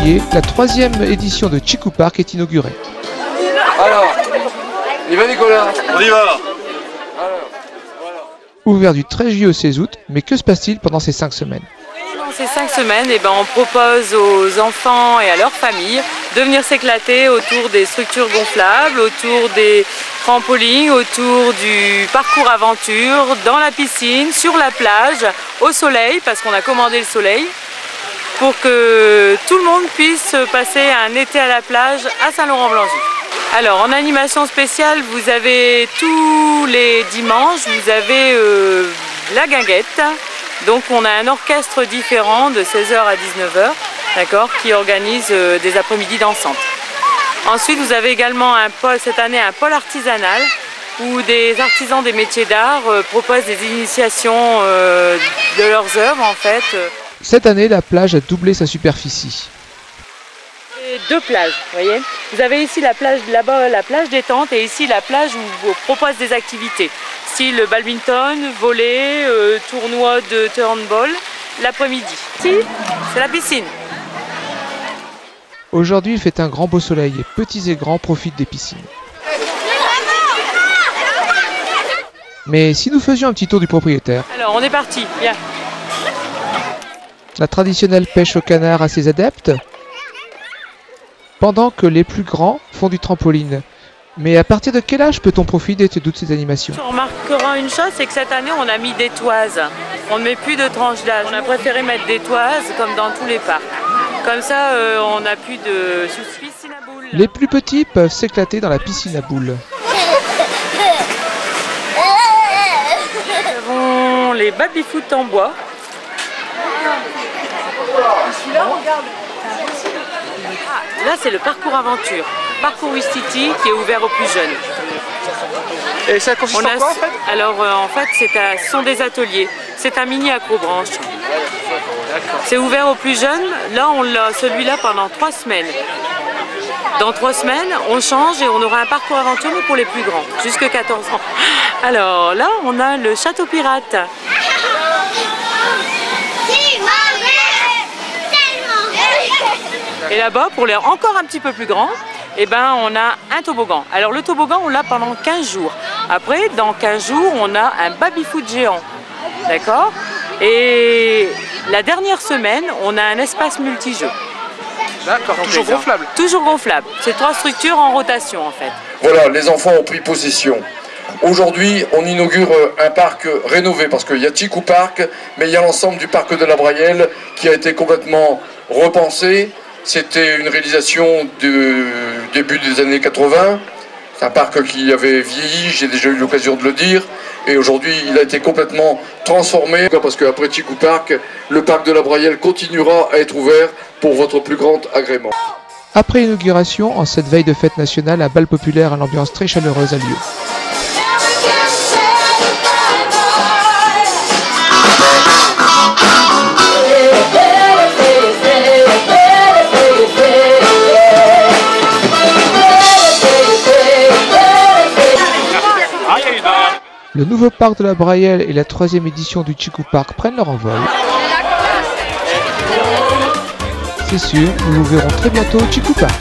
février, la 3e édition de Chikou Park est inaugurée. Alors, il va Nicolas? On y va. Alors, voilà. Ouvert du 13 juillet au 16 août, mais que se passe-t-il pendant ces 5 semaines? Dans ces 5 semaines, on propose aux enfants et à leurs familles de venir s'éclater autour des structures gonflables, autour des trampolines, autour du parcours aventure, dans la piscine, sur la plage, au soleil, parce qu'on a commandé le soleil, pour que tout le monde puisse passer un été à la plage à Saint-Laurent-Blangy. Alors en animation spéciale, vous avez tous les dimanches, vous avez la guinguette. Donc on a un orchestre différent de 16h à 19h, d'accord, qui organise des après-midi dansantes. Ensuite vous avez également cette année un pôle artisanal où des artisans des métiers d'art proposent des initiations de leurs œuvres en fait. Cette année, la plage a doublé sa superficie. Et 2 plages, vous voyez. Vous avez ici la plage là-bas, la plage détente, et ici la plage où on propose des activités. Style badminton, volley, tournoi de turnball, l'après-midi. Ici, c'est la piscine. Aujourd'hui, il fait un grand beau soleil et petits et grands profitent des piscines. Mais si nous faisions un petit tour du propriétaire? Alors, on est parti, viens. La traditionnelle pêche au canard à ses adeptes, pendant que les plus grands font du trampoline. Mais à partir de quel âge peut-on profiter de toutes ces animations? Tu remarqueras une chose, c'est que cette année on a mis des toises. On ne met plus de tranches d'âge. On a préféré mettre des toises comme dans tous les parcs. Comme ça on n'a plus de piscine à boules. Les plus petits peuvent s'éclater dans la piscine à boules. Nous avons les baby-foot en bois. Celui-là, regarde. Là c'est le parcours aventure. Parcours Wistiti qui est ouvert aux plus jeunes. Et ça consiste en quoi en fait? Alors en fait ce sont des ateliers. C'est un mini accrobranche. C'est ouvert aux plus jeunes. Là on l'a celui-là pendant 3 semaines. Dans 3 semaines on change et on aura un parcours aventure mais pour les plus grands, jusqu'à 14 ans. Alors là on a le château pirate. Et là-bas, pour les encore un petit peu plus grands, on a un toboggan. Alors le toboggan, on l'a pendant 15 jours. Après, dans 15 jours, on a un baby-foot géant. D'accord? Et la dernière semaine, on a un espace multijeu. D'accord, toujours gonflable? Toujours gonflable. C'est 3 structures en rotation en fait. Voilà, les enfants ont pris possession. Aujourd'hui, on inaugure un parc rénové parce qu'il y a Chikou Park, mais il y a l'ensemble du parc de la Brayelle qui a été complètement repensé. C'était une réalisation du début des années 80. C'est un parc qui avait vieilli, j'ai déjà eu l'occasion de le dire. Et aujourd'hui, il a été complètement transformé. Parce qu'après Chikou Park, le parc de la Brayelle continuera à être ouvert pour votre plus grand agrément. Après l'inauguration, en cette veille de fête nationale, un bal populaire à l'ambiance très chaleureuse a lieu. Le nouveau parc de la Brayelle et la 3e édition du Chikou Park prennent leur envol. C'est sûr, nous vous verrons très bientôt au Chikou Park.